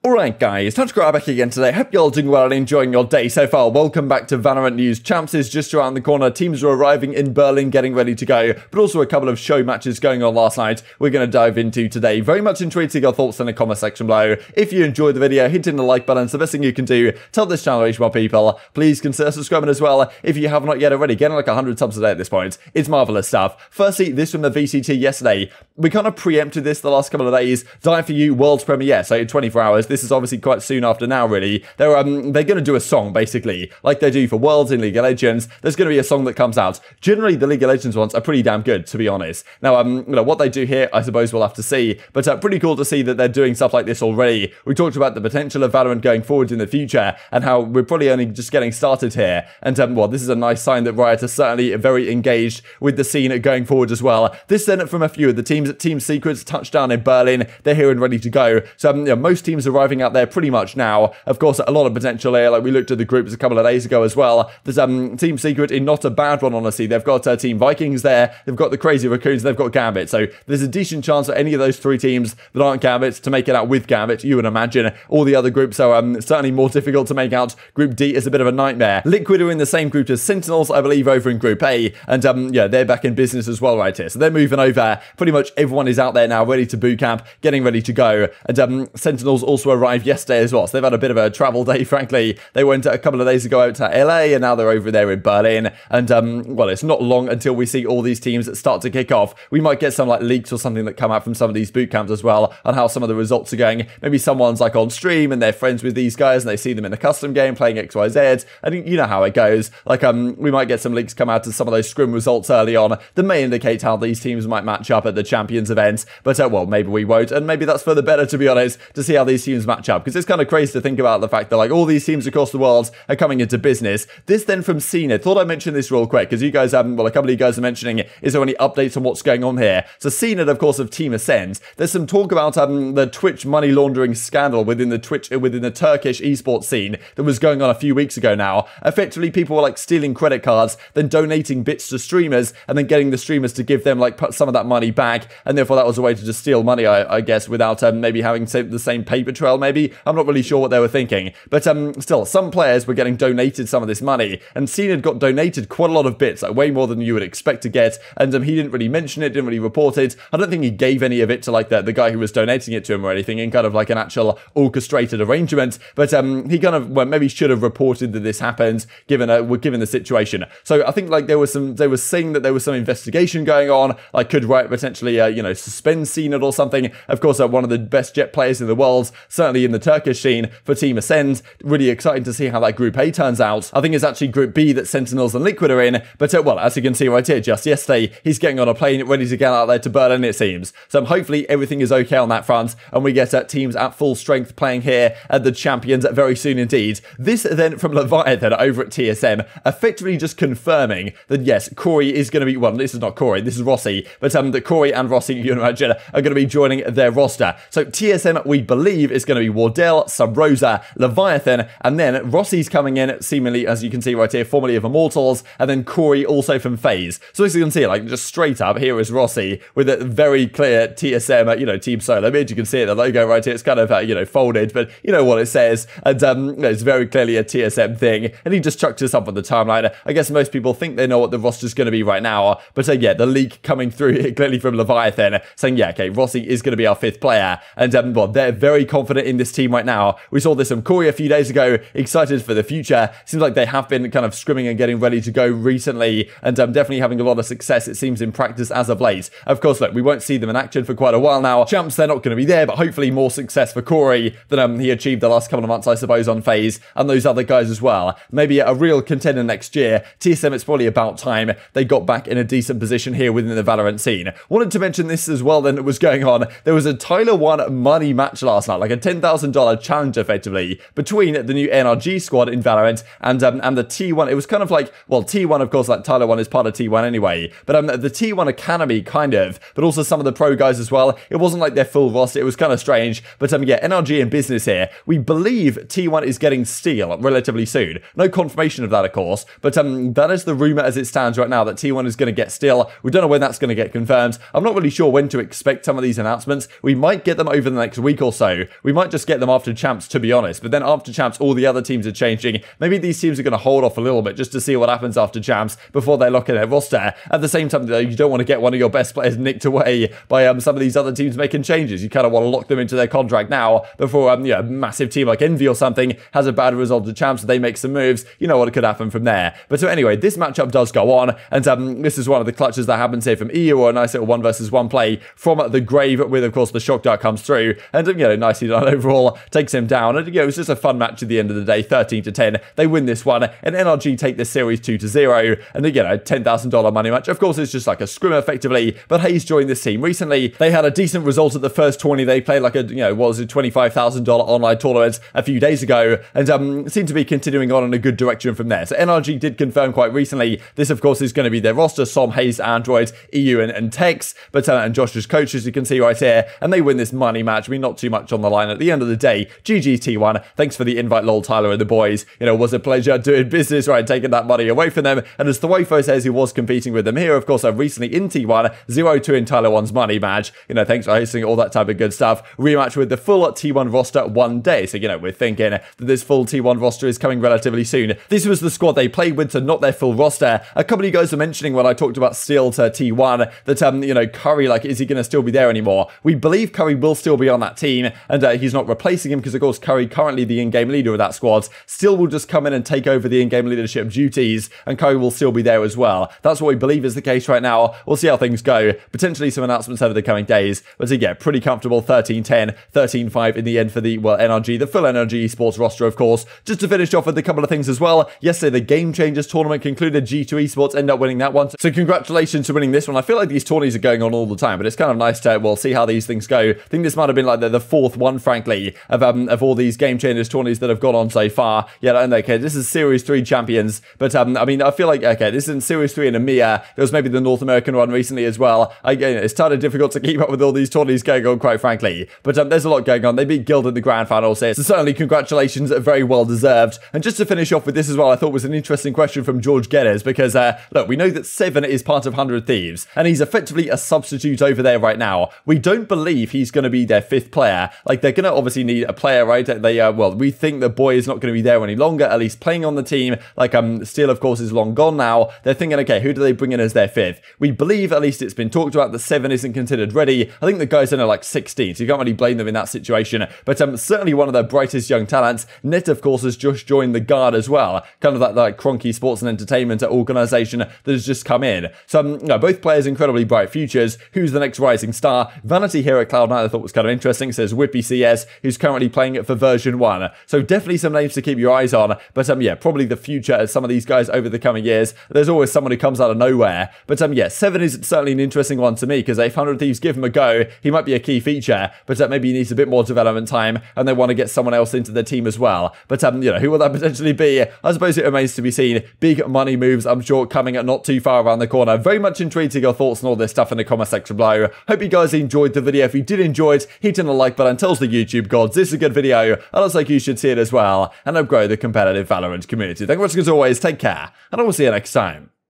Alright guys, TacticalRab back again today. Hope you're all doing well and enjoying your day so far. Welcome back to Valorant News. Champs is just around the corner. Teams are arriving in Berlin, getting ready to go. But also a couple of show matches going on last night we're going to dive into today. Very much intrigued to your thoughts in the comment section below. If you enjoyed the video, hitting the like button. It's the best thing you can do. Tell this channel to reach more people. Please consider subscribing as well if you have not yet already. Getting like 100 subs a day at this point. It's marvellous stuff. Firstly, this from the VCT yesterday. We kind of preempted this the last couple of days. Die for You World's premiere. So 24 hours. This is obviously quite soon after now, really. They're going to do a song, basically, like they do for Worlds in League of Legends. There's going to be a song that comes out. Generally, the League of Legends ones are pretty damn good, to be honest. Now, what they do here, I suppose we'll have to see. But pretty cool to see that they're doing stuff like this already. We talked about the potential of Valorant going forward in the future and how we're probably only just getting started here. And, well, this is a nice sign that Riot are certainly very engaged with the scene going forward as well. This then from a few of the teams at Team Secrets touchdown in Berlin. They're here and ready to go. So, most teams arriving out there pretty much now. Of course, a lot of potential here. Like we looked at the groups a couple of days ago as well. There's Team Secret in not a bad one, honestly. They've got Team Vikings there. They've got the Crazy Raccoons. They've got Gambit. So there's a decent chance for any of those three teams that aren't Gambit to make it out with Gambit. You would imagine all the other groups are certainly more difficult to make out. Group D is a bit of a nightmare. Liquid are in the same group as Sentinels, I believe, over in Group A. And yeah, they're back in business as well right here. So they're moving over. Pretty much everyone is out there now, ready to boot camp, getting ready to go. And Sentinels also arrived yesterday as well. So they've had a bit of a travel day, frankly. They went a couple of days ago out to LA and now they're over there in Berlin. And well, it's not long until we see all these teams that start to kick off. We might get some like leaks or something that come out from some of these boot camps as well on how some of the results are going. Maybe someone's like on stream and they're friends with these guys and they see them in a custom game playing XYZ. And you know how it goes. Like we might get some leaks come out of some of those scrim results early on that may indicate how these teams might match up at the Champions events. But well, maybe we won't. And maybe that's for the better, to be honest, to see how these teams match up. Because it's kind of crazy to think about the fact that like all these teams across the world are coming into business. This then from cNed. Thought I'd mention this real quick because you guys well, a couple of you guys are mentioning, is there any updates on what's going on here? So cNed, of course, of Team Ascend. There's some talk about the Twitch money laundering scandal within the Turkish esports scene that was going on a few weeks ago now. Effectively, people were like stealing credit cards, then donating bits to streamers, and then getting the streamers to give them like put some of that money back, and therefore that was a way to just steal money, I guess, without maybe having the same paper trail. Maybe I'm not really sure what they were thinking, but still, some players were getting donated some of this money, and cNed got donated quite a lot of bits, like way more than you would expect to get, and he didn't really mention it, didn't really report it. I don't think he gave any of it to like the guy who was donating it to him or anything in kind of like an actual orchestrated arrangement, but he kind of, well, maybe should have reported that this happened given the situation. So I think like they were saying that there was some investigation going on, like could Riot potentially suspend cNed or something. Of course, one of the best jet players in the world, certainly in the Turkish scene for Team Ascend. Really exciting to see how that Group A turns out. I think it's actually Group B that Sentinels and Liquid are in, but well, as you can see right here, just yesterday, he's getting on a plane ready to get out there to Berlin, it seems. So hopefully everything is okay on that front, and we get teams at full strength playing here at the Champions very soon indeed. This then from Leviathan over at TSM, effectively just confirming that yes, Corey is going to be, well, this is not Corey, this is Rossy, but that Corey and Rossy, you can imagine, are going to be joining their roster. So TSM, we believe, is going to be Wardell, Subrosa, Leviathan, and then Rossy's coming in, seemingly, as you can see right here, formerly of Immortals, and then Corey also from FaZe. So as you can see, like, just straight up, here is Rossy with a very clear TSM, Team Solo image. You can see it, the logo right here, it's kind of, folded, but you know what it says, and it's very clearly a TSM thing, and he just chucked this up on the timeline. I guess most people think they know what the roster's going to be right now, but yeah, the leak coming through clearly from Leviathan, saying, yeah, okay, Rossy is going to be our 5th player, and well, they're very confident in this team right now. We saw this from Corey a few days ago, excited for the future. Seems like they have been kind of scrimming and getting ready to go recently, and definitely having a lot of success, it seems, in practice as of late. Of course, look, we won't see them in action for quite a while now. Champs, they're not going to be there, but hopefully more success for Corey than he achieved the last couple of months, I suppose, on FaZe, and those other guys as well. Maybe a real contender next year. TSM, it's probably about time they got back in a decent position here within the Valorant scene. Wanted to mention this as well then that was going on. There was a Tyler 1 money match last night, like a $10,000 challenge effectively, between the new NRG squad in Valorant and the T1. It was kind of like, well, T1, of course, like Tyler 1 is part of T1 anyway, but the T1 Academy kind of, but also some of the pro guys as well. It wasn't like their full roster. It was kind of strange, but yeah, NRG in business here. We believe T1 is getting Steel relatively soon. No confirmation of that, of course, but that is the rumor as it stands right now, that T1 is going to get Steel. We don't know when that's going to get confirmed. I'm not really sure when to expect some of these announcements. We might get them over the next week or so. We might just get them after champs, to be honest. But then after champs, all the other teams are changing. Maybe these teams are going to hold off a little bit just to see what happens after champs before they lock in their roster. At the same time, though, you don't want to get one of your best players nicked away by some of these other teams making changes. You kind of want to lock them into their contract now before a massive team like Envy or something has a bad result to champs, so they make some moves. You know what could happen from there. But so anyway, this matchup does go on, and this is one of the clutches that happens here from EU, or a nice little 1 versus 1 play from the grave, with of course the shock dart comes through, and nicely done overall, takes him down. And it was just a fun match at the end of the day. 13-10, they win this one, and NRG take this series 2-0, and again a $10,000 money match. Of course, it's just like a scrim effectively, but Hayes joined this team recently. They had a decent result at the first tourney they played, like a what was it, $25,000 online tournament a few days ago, and seem to be continuing on in a good direction from there. So NRG did confirm quite recently this, of course, is going to be their roster: Som, Hayes, Android, EU, and Tex, but and Josh's coach, as you can see right here, and they win this money match. I mean, not too much on the line at the end of the day. GG T1, thanks for the invite, lol, Tyler and the boys. Was a pleasure doing business, right, taking that money away from them. And as Thwofo says, he was competing with them here, of course, recently in T1, 0-2 in Tyler 1's money match. Thanks for hosting all that type of good stuff. Rematch with the full T1 roster one day. So, we're thinking that this full T1 roster is coming relatively soon. This was the squad they played with, so not their full roster. A couple of you guys were mentioning when I talked about Steel to T1 that, Curry, like, is he going to still be there anymore? We believe Curry will still be on that team, and he's not replacing him because, of course, Curry, currently the in-game leader of that squad, still will just come in and take over the in-game leadership duties, and Curry will still be there as well. That's what we believe is the case right now. We'll see how things go. Potentially some announcements over the coming days, but yeah, pretty comfortable 13-10, 13-5 in the end for the, NRG, the full NRG esports roster, of course. Just to finish off with a couple of things as well, yesterday the Game Changers tournament concluded. G2 Esports ended up winning that one, so congratulations to winning this one. I feel like these tourneys are going on all the time, but it's kind of nice to, see how these things go. I think this might have been like the fourth one, frankly, of all these Game Changers tourneys that have gone on so far. Yeah, and okay, this is Series 3 champions, but I mean, I feel like, okay, this is in Series 3 in EMEA. There was maybe the North American one recently as well. It's kind of difficult to keep up with all these tourneys going on, quite frankly, but there's a lot going on. They beat Guild in the grand finals here, so certainly congratulations, very well deserved. And just to finish off with this as well, I thought was an interesting question from George Geddes, because look, we know that Seven is part of 100 Thieves, and he's effectively a substitute over there right now. We don't believe he's going to be their 5th player. Like, they're going to obviously need a player, right? They we think the boy is not going to be there any longer, at least playing on the team. Like, Steel, of course, is long gone now. They're thinking, okay, who do they bring in as their 5th? We believe, at least it's been talked about, that Seven isn't considered ready. I think the guy's only like 16, so you can't really blame them in that situation. But certainly one of their brightest young talents. Net, of course, has just joined the guard as well. Kind of that like Cronky Sports and Entertainment organization that has just come in. So both players incredibly bright futures. Who's the next rising star? Vanity here at Cloud9 I thought was kind of interesting. It says Whippy CS, who's currently playing it for version 1. So definitely some names to keep your eyes on. But yeah, probably the future of some of these guys over the coming years. There's always someone who comes out of nowhere. But yeah, Seven is certainly an interesting one to me, because if 100 Thieves give him a go, he might be a key feature. But maybe he needs a bit more development time, and they want to get someone else into their team as well. But who will that potentially be? I suppose it remains to be seen. Big money moves, I'm sure, coming at not too far around the corner. Very much intrigued to your thoughts on all this stuff in the comment section below. Hope you guys enjoyed the video. If you did enjoy it, hit on the like button, tells the YouTube gods this is a good video. It looks like you should see it as well, and help grow the competitive Valorant community. Thank you for watching as always, take care, and I will see you next time.